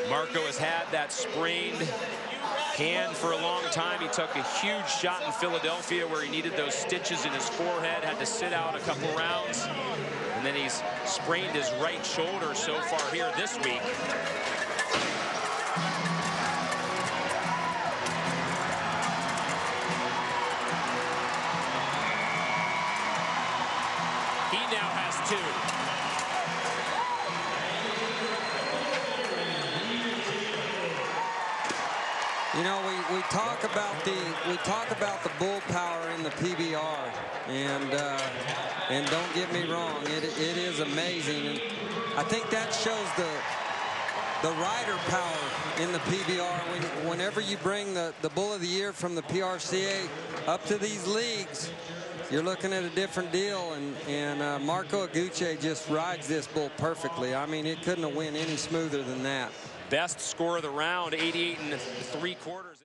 Marco has had that sprained hand for a long time. He took a huge shot in Philadelphia where he needed those stitches in his forehead, had to sit out a couple rounds, and then he's sprained his right shoulder so far here this week. He now has 2. You know, we talk about the bull power in the PBR, and don't get me wrong, it is amazing, and I think that shows the rider power in the PBR. Whenever you bring the bull of the year from the PRCA up to these leagues, you're looking at a different deal, and Marco Eguchi just rides this bull perfectly. I mean, it couldn't have went any smoother than that. Best score of the round, 88 3/4.